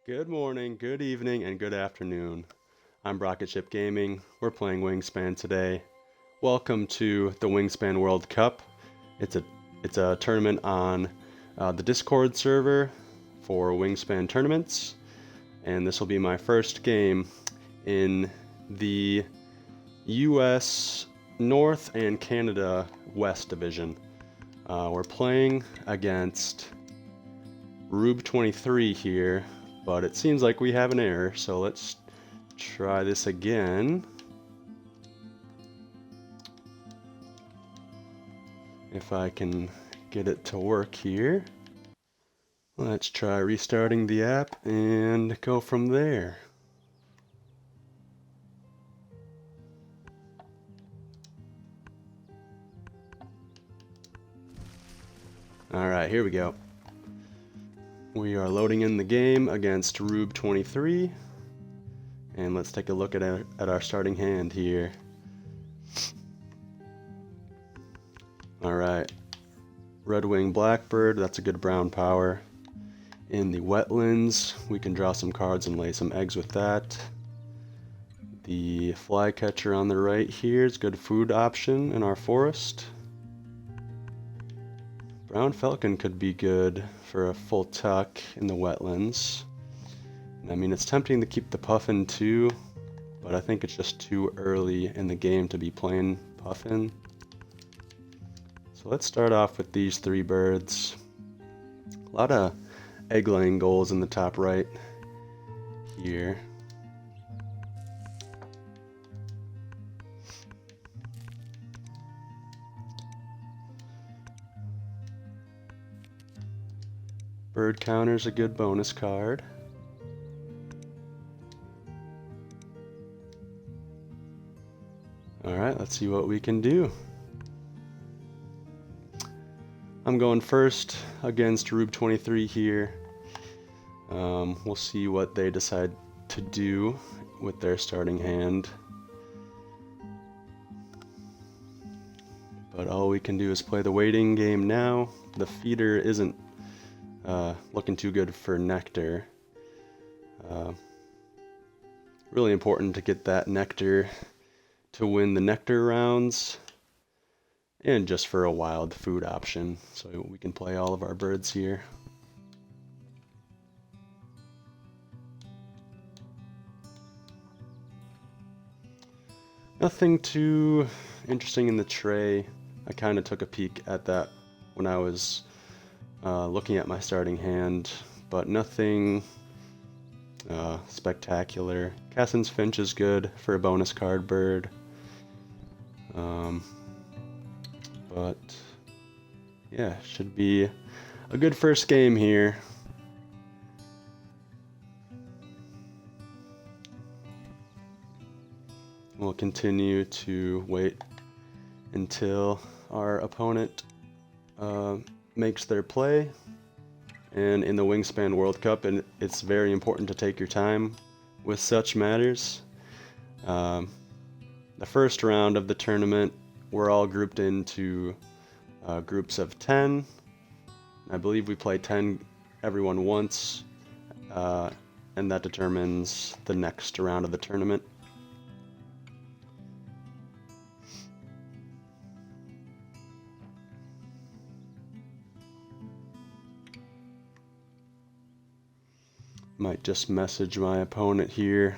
Good morning, good evening, and good afternoon. I'm Rocket Ship Gaming. We're playing Wingspan today. Welcome to the Wingspan World Cup. It's a it's a tournament on the Discord server for Wingspan tournaments, and this will be my first game in the U.S. North and Canada West Division. We're playing against Rube 23 here, but it seems like we have an error, so let's try this again. If I can get it to work here. Let's try restarting the app and go from there. Alright, here we go. We are loading in the game against Rube 23. And let's take a look at our starting hand here. Alright. Red Wing Blackbird, that's a good brown power. In the wetlands, we can draw some cards and lay some eggs with that. The flycatcher on the right here is a good food option in our forest. Brown Falcon could be good for a full tuck in the wetlands. I mean, it's tempting to keep the Puffin too, but I think it's just too early in the game to be playing Puffin. So let's start off with these three birds. A lot of egg laying goals in the top right here. Bird counter's a good bonus card. Alright, let's see what we can do. I'm going first against Rube 23 here. We'll see what they decide to do with their starting hand. But all we can do is play the waiting game now. The feeder isn't looking too good for nectar. Really important to get that nectar to win the nectar rounds, and just for a wild food option, so we can play all of our birds here. Nothing too interesting in the tray. I kind of took a peek at that when I was looking at my starting hand, but nothing spectacular. Cassin's Finch is good for a bonus card bird. But yeah, should be a good first game here. We'll continue to wait until our opponent makes their play. And in the Wingspan World Cup, and it's very important to take your time with such matters. The first round of the tournament, we're all grouped into groups of 10. I believe we play 10 everyone once, and that determines the next round of the tournament. Might just message my opponent here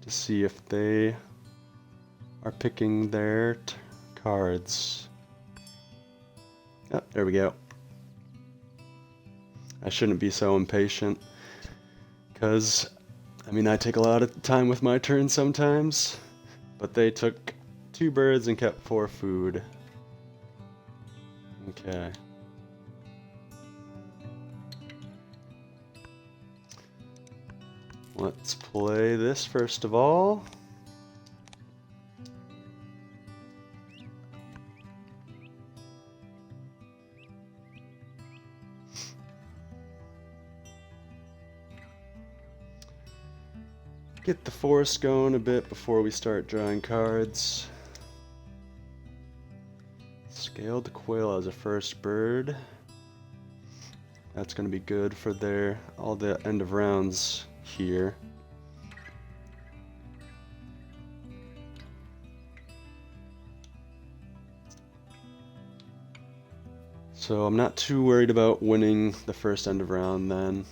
to see if they are picking their cards. Oh, there we go. I shouldn't be so impatient, because, I mean, I take a lot of time with my turn sometimes, but they took 2 birds and kept 4 food. Okay. Let's play this first of all. Get the forest going a bit before we start drawing cards. Scaled quail as a first bird. That's going to be good for all the end of rounds here. So I'm not too worried about winning the first end of round then.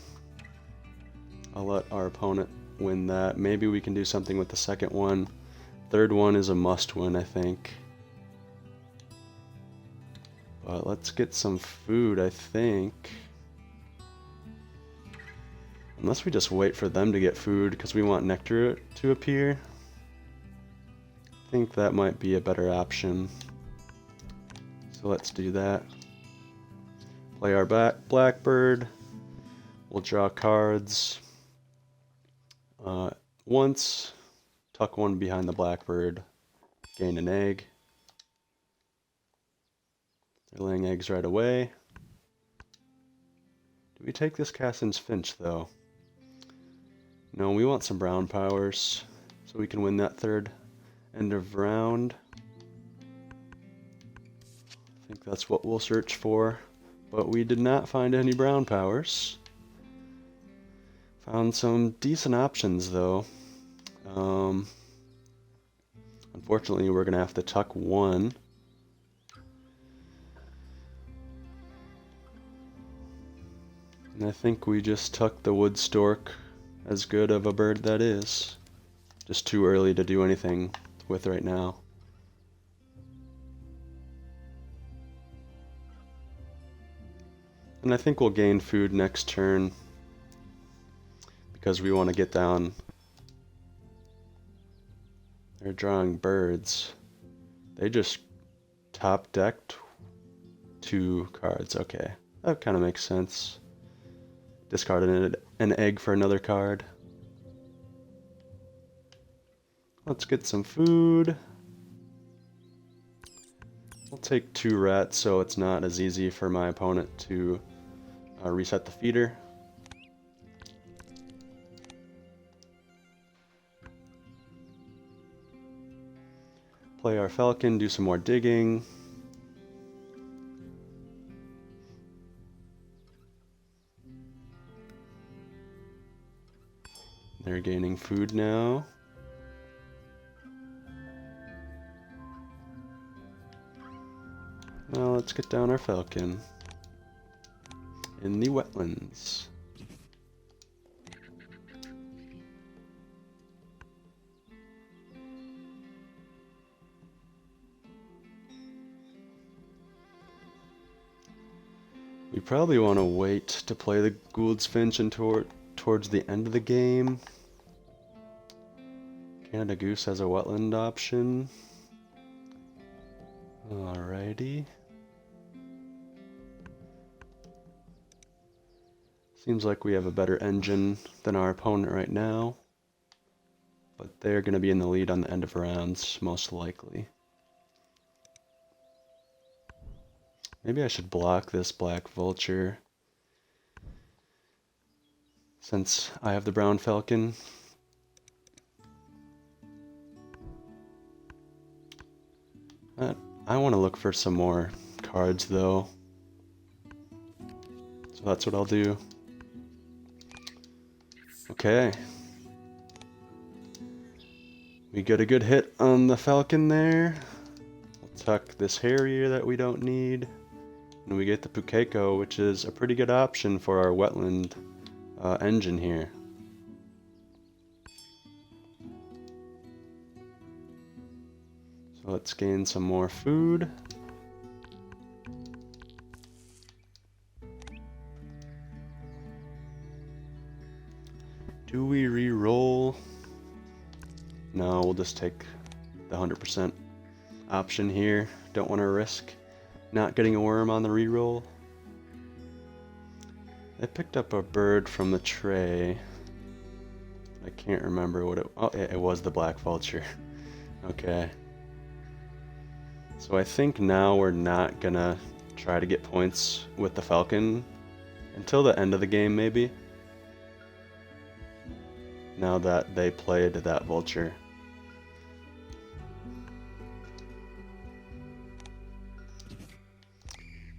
I'll let our opponent win that. Maybe we can do something with the second one. Third one is a must win, I think. But let's get some food, I think. Unless we just wait for them to get food because we want nectar to appear. I think that might be a better option. So let's do that. Play our blackbird. We'll draw cards. Once, tuck one behind the blackbird, gain an egg. They're laying eggs right away. Do we take this Cassin's Finch though? No, we want some brown powers so we can win that third end of round. I think that's what we'll search for. But we did not find any brown powers. Found some decent options though. Unfortunately, we're gonna have to tuck one. And I think we just tuck the wood stork, as good of a bird that is. Just too early to do anything with right now. And I think we'll gain food next turn because we want to get down. They're drawing birds. They just top decked 2 cards. Okay, that kind of makes sense. Discarded an egg for another card. Let's get some food. I'll take 2 rats so it's not as easy for my opponent to reset the feeder. Play our falcon, do some more digging. They're gaining food now. Now let's get down our falcon in the wetlands. We probably want to wait to play the Gould's Finch towards the end of the game. Canada Goose has a wetland option. Alrighty. Seems like we have a better engine than our opponent right now. But they're going to be in the lead on the end of rounds, most likely. Maybe I should block this black vulture since I have the brown falcon. I want to look for some more cards though. So that's what I'll do. Okay. We get a good hit on the falcon there. We'll tuck this harrier that we don't need. And we get the Pukeko, which is a pretty good option for our wetland engine here. So let's gain some more food. Do we re-roll? No, we'll just take the 100% option here. Don't want to risk not getting a worm on the re-roll. I picked up a bird from the tray. I can't remember what it was the black vulture. Okay. So I think now we're not gonna try to get points with the falcon until the end of the game maybe. Now that they played that vulture.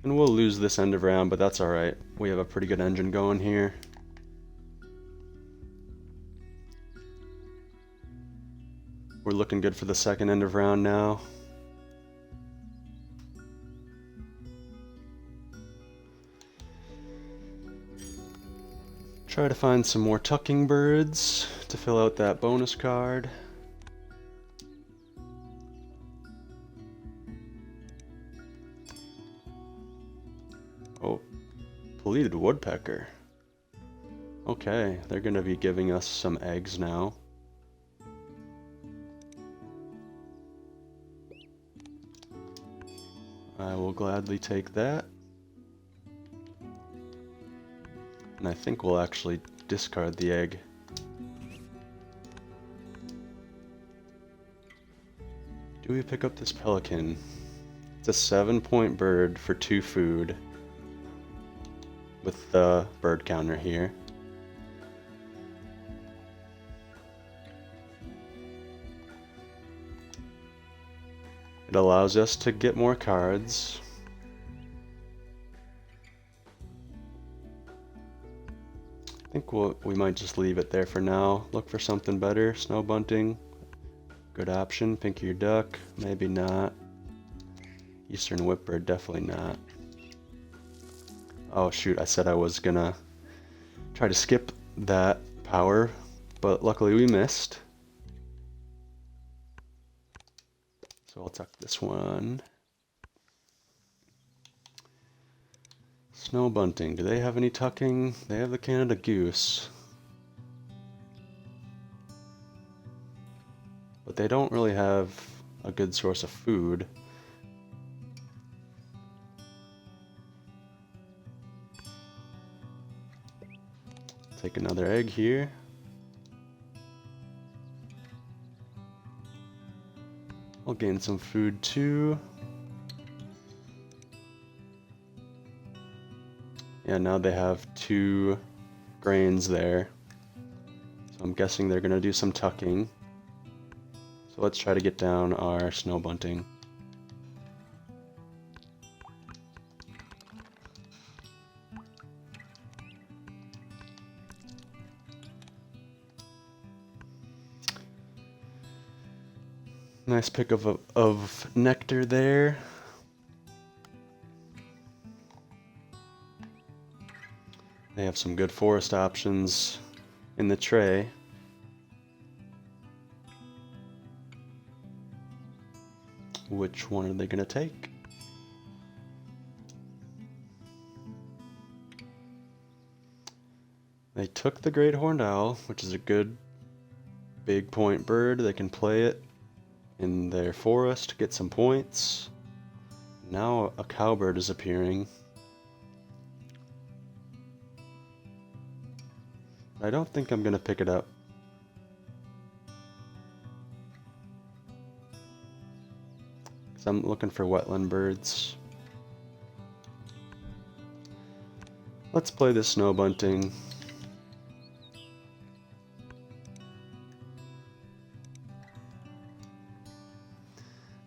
And we'll lose this end of round, but that's alright. We have a pretty good engine going here. We're looking good for the second end of round now. Try to find some more tucking birds to fill out that bonus card. Oh, pleated woodpecker. Okay, they're gonna be giving us some eggs now. I will gladly take that. And I think we'll actually discard the egg. Do we pick up this pelican? It's a 7-point bird for 2 food. With the bird counter here. It allows us to get more cards. I think we might just leave it there for now. Look for something better. Snow bunting. Good option. Pink-eared duck. Maybe not. Eastern whipbird. Definitely not. Oh shoot, I said I was gonna try to skip that power, but luckily we missed. So I'll tuck this one. Snow bunting, do they have any tucking? They have the Canada goose. But they don't really have a good source of food. Take another egg here. I'll gain some food too. Yeah, now they have 2 grains there. So I'm guessing they're gonna do some tucking. So let's try to get down our snow bunting. Nice pick of nectar there. They have some good forest options in the tray. Which one are they going to take? They took the great horned owl, which is a good big point bird. They can play it in their forest, get some points. Now a cowbird is appearing. I don't think I'm gonna pick it up. Because I'm looking for wetland birds. Let's play the snow bunting.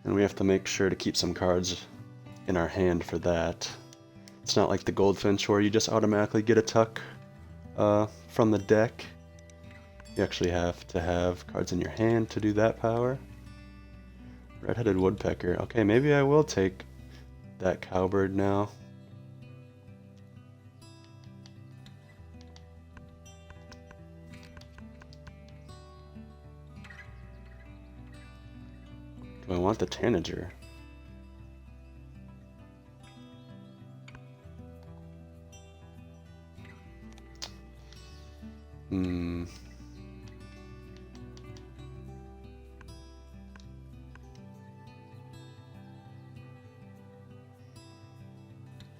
And we have to make sure to keep some cards in our hand for that. It's not like the goldfinch where you just automatically get a tuck from the deck. You actually have to have cards in your hand to do that power. Red-headed woodpecker. Okay, maybe I will take that cowbird now. Do I want the tanager?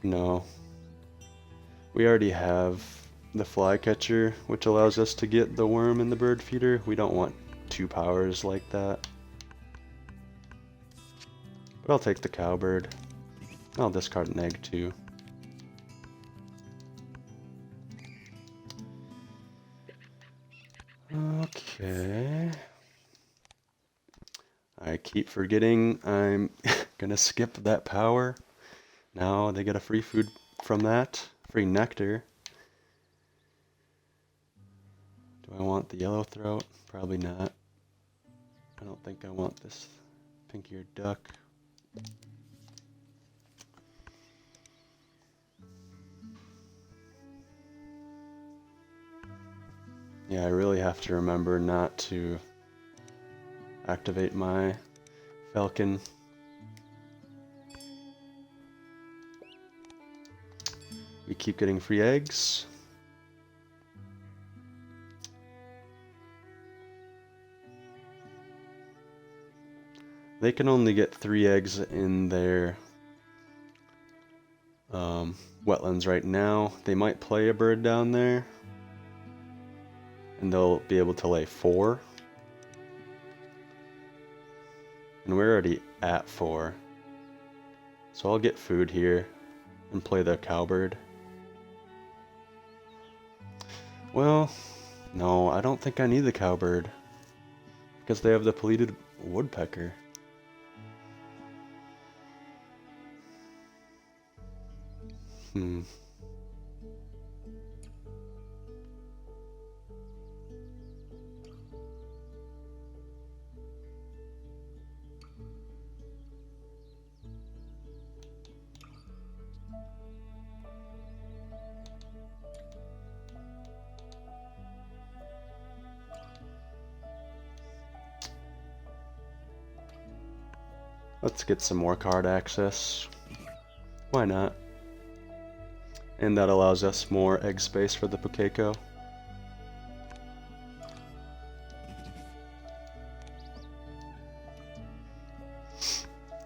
No. We already have the flycatcher, which allows us to get the worm and the bird feeder. We don't want 2 powers like that. But I'll take the cowbird. I'll discard an egg too. Okay. I keep forgetting I'm gonna skip that power. Now they get a free food from that, free nectar. Do I want the yellow throat? Probably not. I don't think I want this pink-eared duck. Yeah, I really have to remember not to activate my falcon. We keep getting free eggs. They can only get 3 eggs in their wetlands right now. They might play a bird down there, and they'll be able to lay 4. And we're already at 4. So I'll get food here and play the cowbird. Well, no, I don't think I need the cowbird, because they have the polluted woodpecker. Let's get some more card access. Why not? And that allows us more egg space for the Pukeko.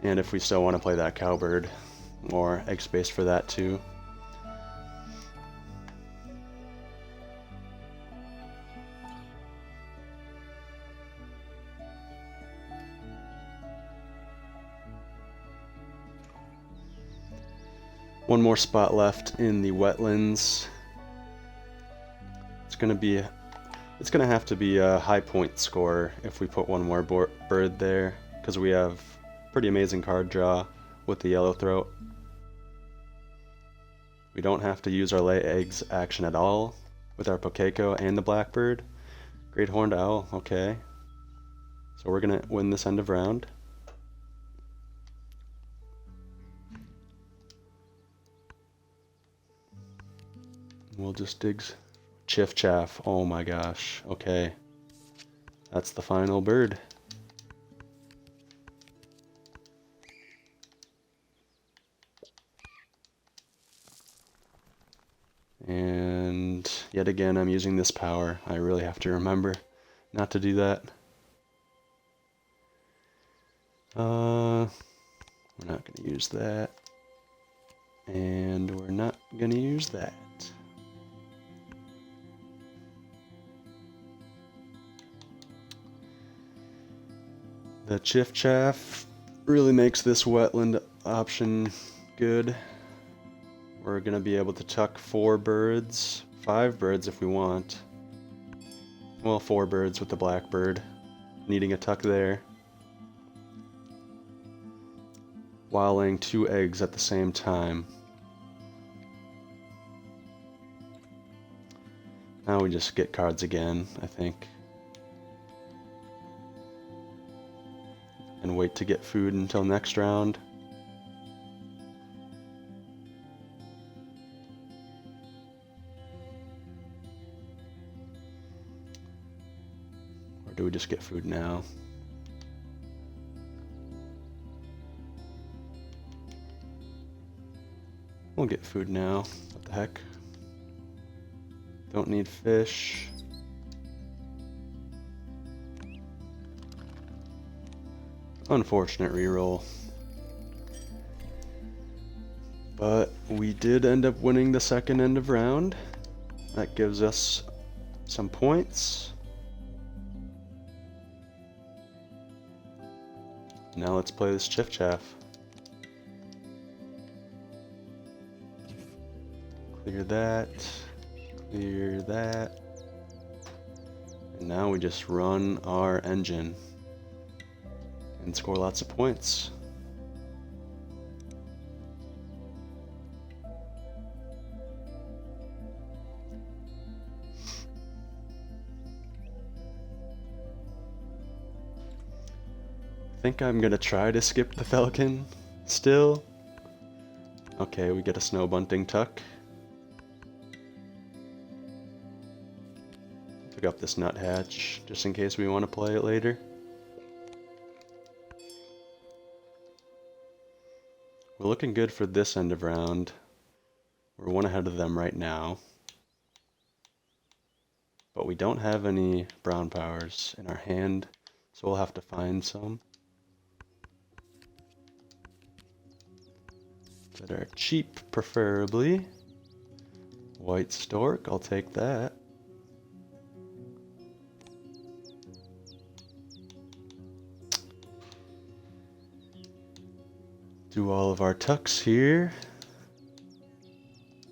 And if we still want to play that cowbird, more egg space for that too. One more spot left in the wetlands. It's gonna have to be a high point scorer if we put one more bird there, because we have pretty amazing card draw with the yellow throat. We don't have to use our lay eggs action at all with our Pukeko and the blackbird. Great horned owl, okay. So we're gonna win this end of round. We'll just dig Chiff Chaff. Oh my gosh. Okay. That's the final bird. And yet again, I'm using this power. I really have to remember not to do that. We're not going to use that. And we're not going to use that. The Chiff Chaff really makes this wetland option good. We're going to be able to tuck 4 birds, 5 birds if we want. Well, 4 birds with the blackbird, needing a tuck there. While laying 2 eggs at the same time. Now we just get cards again, I think. And wait to get food until next round. Or do we just get food now? We'll get food now. What the heck? Don't need fish. Unfortunate reroll. But we did end up winning the second end of round. That gives us some points. Now let's play this Chiff Chaff. Clear that. Clear that. And now we just run our engine and score lots of points. think I'm gonna try to skip the falcon still. Okay, we get a snow bunting tuck. Pick up this nuthatch just in case we want to play it later. We're looking good for this end of round. We're one ahead of them right now. But we don't have any brown powers in our hand, so we'll have to find some that are cheap, preferably. White stork, I'll take that. Do all of our tucks here.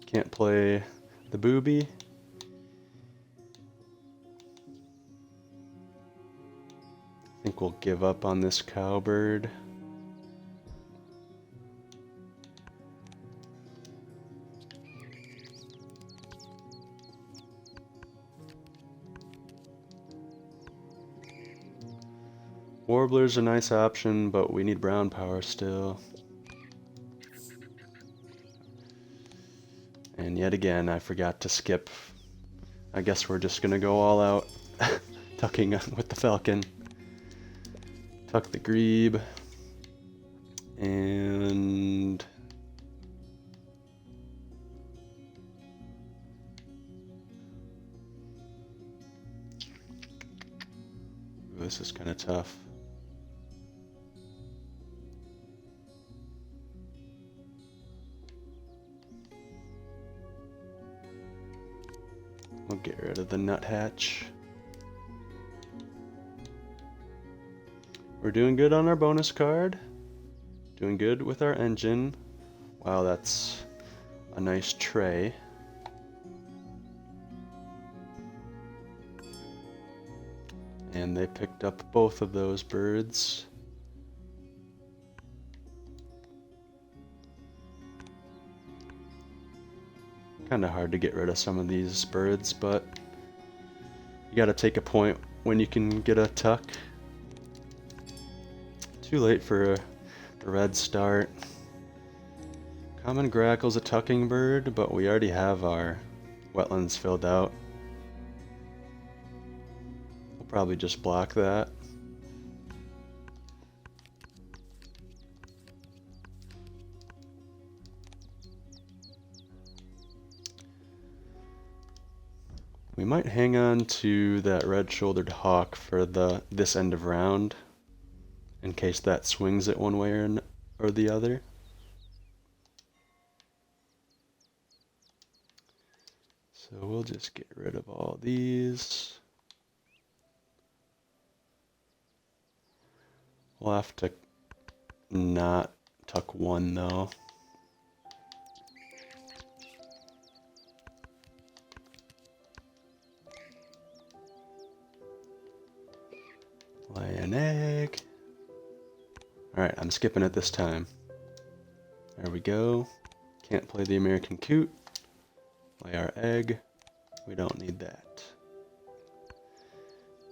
Can't play the booby. I think we'll give up on this cowbird. Warbler's a nice option, but we need brown power still. And yet again, I forgot to skip. I guess we're just gonna go all out, tucking with the falcon. Tuck the grebe, and this is kind of tough. We'll get rid of the nuthatch. We're doing good on our bonus card. Doing good with our engine. Wow, that's a nice tray. And they picked up both of those birds. Kind of hard to get rid of some of these birds, but you gotta take a point when you can get a tuck. Too late for a red start. Common grackle's a tucking bird, but we already have our wetlands filled out. We'll probably just block that. We might hang on to that red-shouldered hawk for this end of round, in case that swings it one way or the other. So we'll just get rid of all these. We'll have to not tuck one though. Lay an egg. Alright, I'm skipping it this time. There we go. Can't play the American coot. Lay our egg. We don't need that.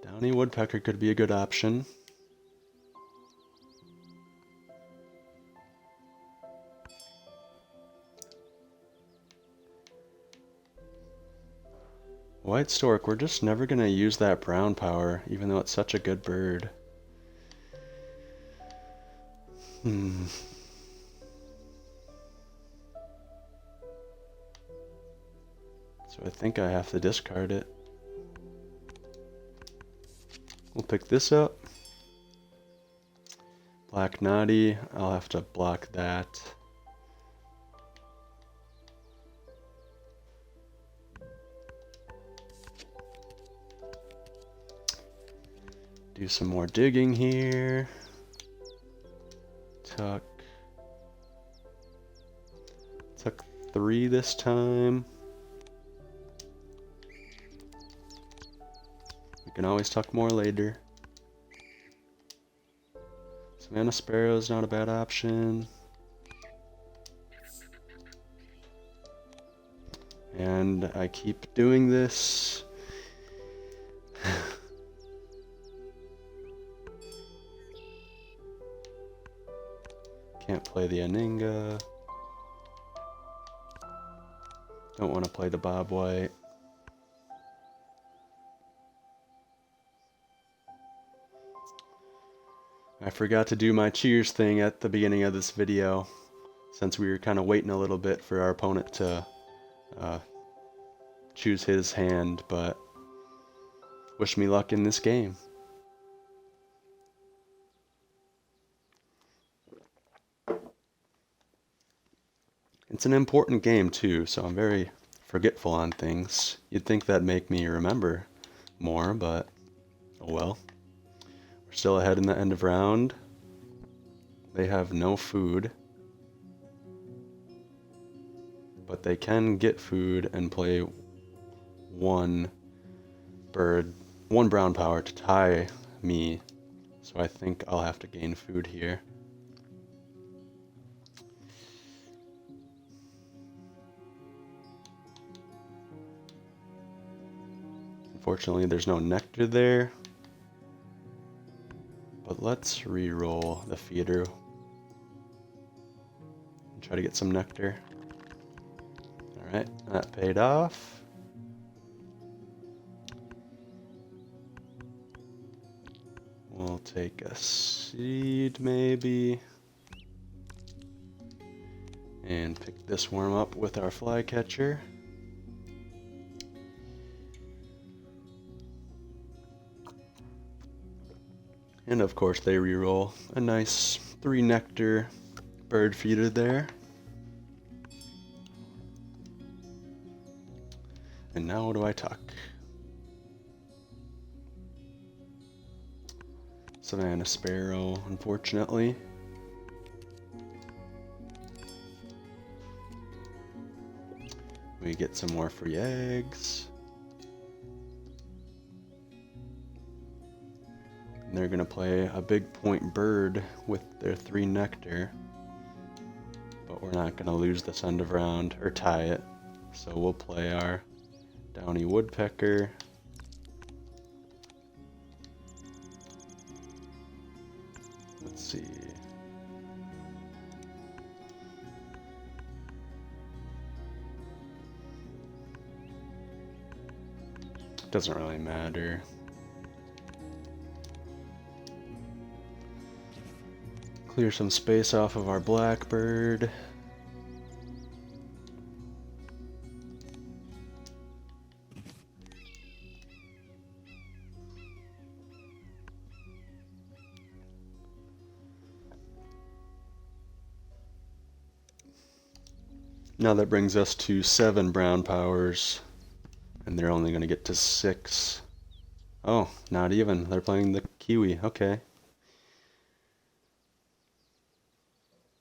Downy woodpecker could be a good option. White stork, we're just never going to use that brown power, even though it's such a good bird. So I think I have to discard it. We'll pick this up. Black Naughty, I'll have to block that. Do some more digging here. Tuck 3 this time. We can always tuck more later. Savannah Sparrow is not a bad option. And I keep doing this. Can't play the Aninga. Don't want to play the Bob White. I forgot to do my cheers thing at the beginning of this video, since we were kind of waiting a little bit for our opponent to choose his hand, but wish me luck in this game. It's an important game too, so I'm very forgetful on things. You'd think that'd make me remember more, but oh well. We're still ahead in the end of round. They have no food, but they can get food and play one brown power to tie me, so I think I'll have to gain food here. Unfortunately, there's no nectar there, but let's re-roll the feeder and try to get some nectar. Alright, that paid off. We'll take a seed maybe and pick this worm up with our flycatcher. And of course they reroll a nice 3 nectar bird feeder there. And now what do I tuck? Savannah Sparrow, unfortunately. We get some more free eggs. And they're gonna play a big point bird with their 3 nectar. But we're not gonna lose this end of round, or tie it. So we'll play our downy woodpecker. Let's see. Doesn't really matter. Clear some space off of our blackbird. Now that brings us to 7 brown powers, and they're only going to get to 6. Oh, not even. They're playing the kiwi. Okay.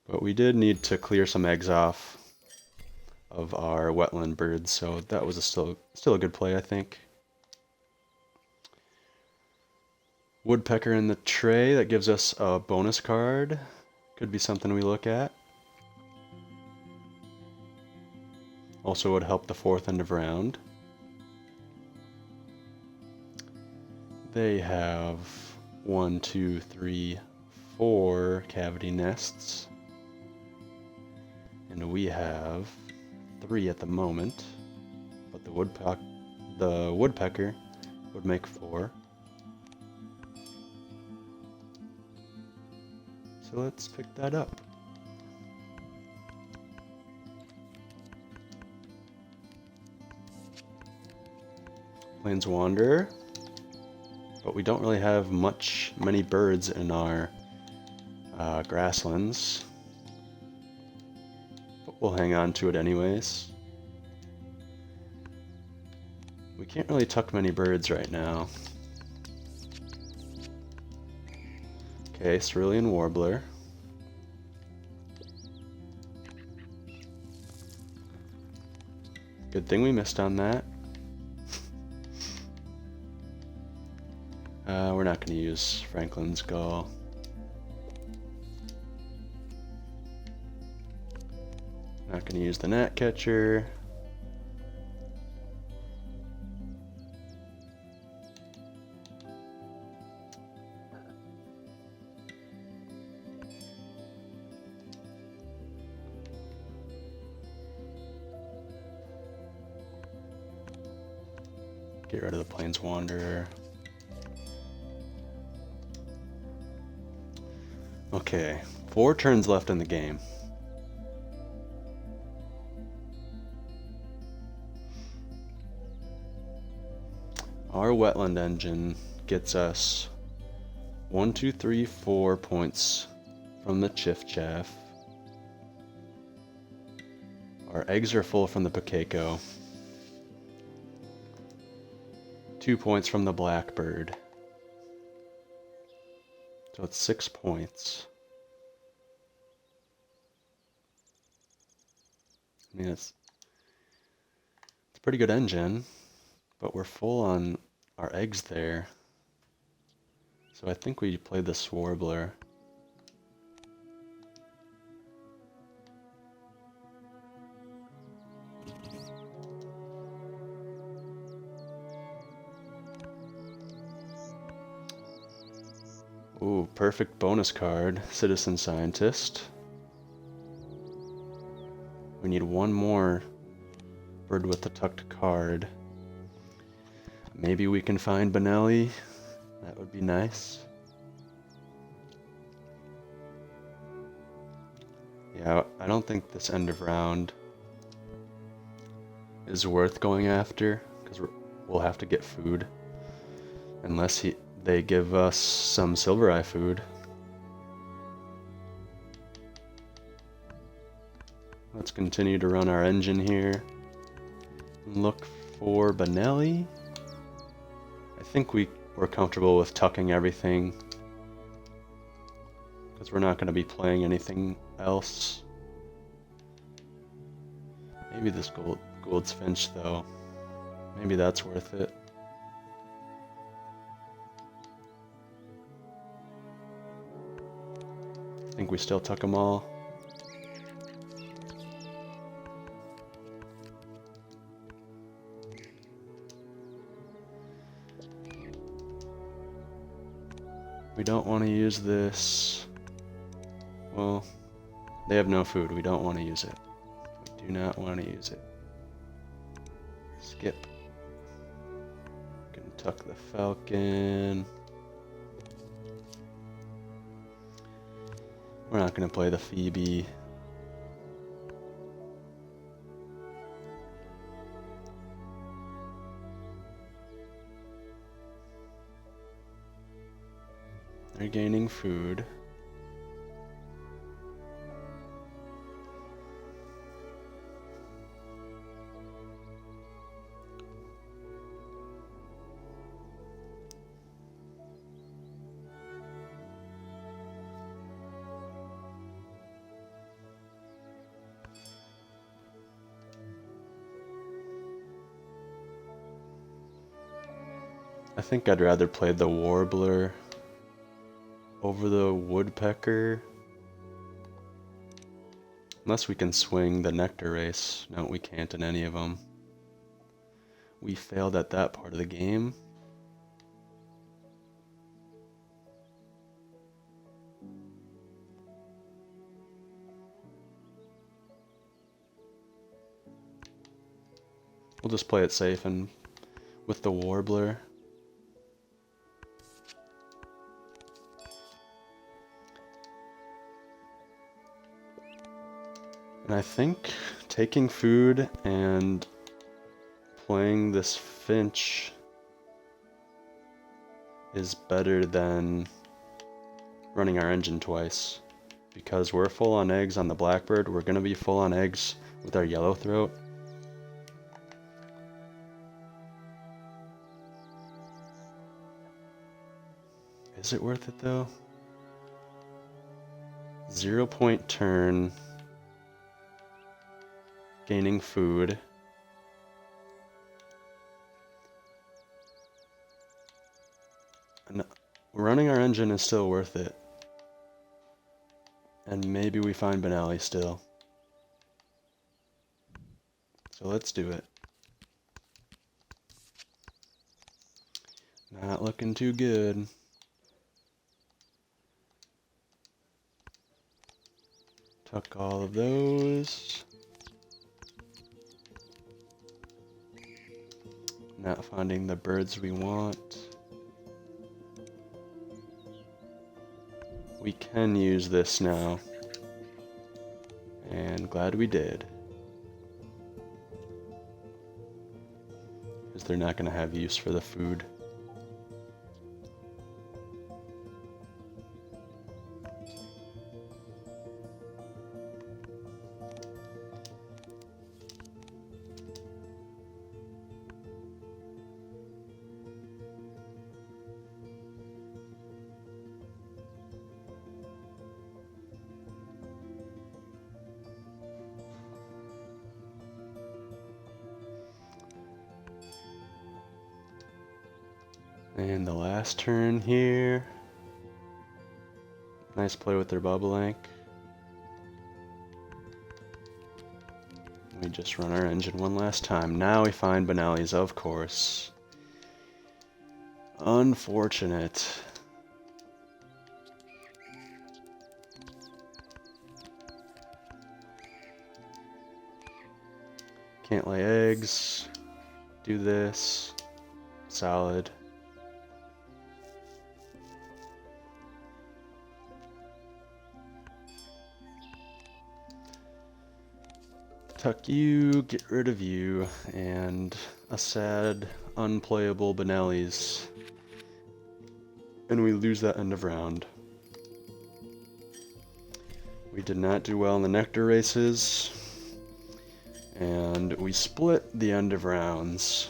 But we did need to clear some eggs off of our wetland birds, so that was still a good play, I think. Woodpecker in the tray, that gives us a bonus card. Could be something we look at. Also would help the 4th end of round. They have 1, 2, 3, 4 cavity nests. And we have 3 at the moment. But the woodpecker would make 4. So let's pick that up. Plains Wanderer, but we don't really have many birds in our grasslands, but we'll hang on to it anyways. We can't really tuck many birds right now. Okay, Cerulean Warbler. Good thing we missed on that. We're not going to use Franklin's Gull. Not going to use the Gnatcatcher. Get rid of the Plains Wanderer. Okay, 4 turns left in the game. Our wetland engine gets us 1, 2, 3, 4 points from the Chiff Chaff. Our eggs are full from the Pakeko. 2 points from the Blackbird. So it's 6 points. I mean, it's a pretty good engine, but we're full on our eggs there. So I think we play the Swarbler. Ooh, perfect bonus card, Citizen Scientist. We need one more bird with the tucked card. Maybe we can find Benelli. That would be nice. Yeah, I don't think this end of round is worth going after, because we'll have to get food. Unless they give us some Silver Eye food. Let's continue to run our engine here. Look for Benelli. I think we're comfortable with tucking everything, because we're not going to be playing anything else. Maybe this Gould's Finch though. Maybe that's worth it. I think we still tuck them all. We don't want to use this. Well, they have no food. We don't want to use it. We do not want to use it. Skip. We can tuck the Falcon. We're not going to play the Phoebe. They're gaining food. I think I'd rather play the Warbler over the Woodpecker. Unless we can swing the Nectar Race. No, we can't in any of them. We failed at that part of the game. We'll just play it safe and with the Warbler. And I think taking food and playing this Finch is better than running our engine twice. Because we're full on eggs on the Blackbird, we're going to be full on eggs with our Yellowthroat. Is it worth it though? 0 point turn. Gaining food. And running our engine is still worth it. And maybe we find Benelli still. So let's do it. Not looking too good. Tuck all of those. Not finding the birds we want. We can use this now. And glad we did. Because they're not going to have use for the food. And the last turn here. Nice play with their bubble ink. We just run our engine one last time. Now we find Benelli's, of course. Unfortunate. Can't lay eggs. Do this. Solid. Tuck you, get rid of you, and a sad, unplayable Benelli's. And we lose that end of round. We did not do well in the nectar races, and we split the end of rounds.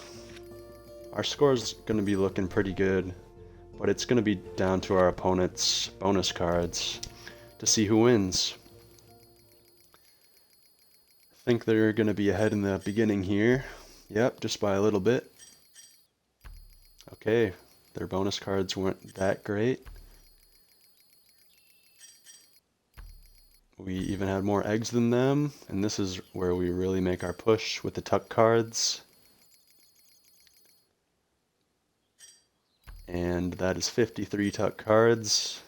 Our score's going to be looking pretty good, but it's going to be down to our opponent's bonus cards to see who wins. I think they're going to be ahead in the beginning here. Yep, just by a little bit. Okay, their bonus cards weren't that great. We even had more eggs than them, and this is where we really make our push with the tuck cards. And that is 53 tuck cards.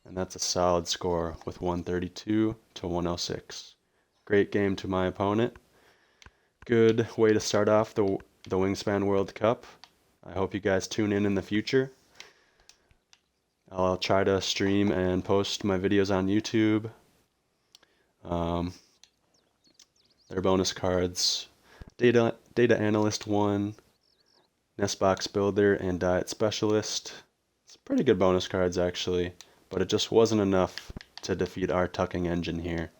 And that's a solid score with 132 to 106. Great game to my opponent. Good way to start off the Wingspan World Cup. I hope you guys tune in the future. I'll try to stream and post my videos on YouTube. Their bonus cards: Data Analyst 1, Nest Box Builder, and Diet Specialist. It's pretty good bonus cards actually, but it just wasn't enough to defeat our tucking engine here.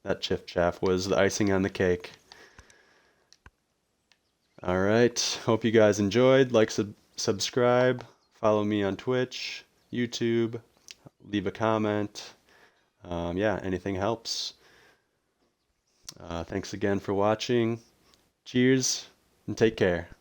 That Chiff Chaff was the icing on the cake. Alright, hope you guys enjoyed. Like, subscribe, follow me on Twitch, YouTube, leave a comment. Yeah, anything helps. Thanks again for watching. Cheers, and take care.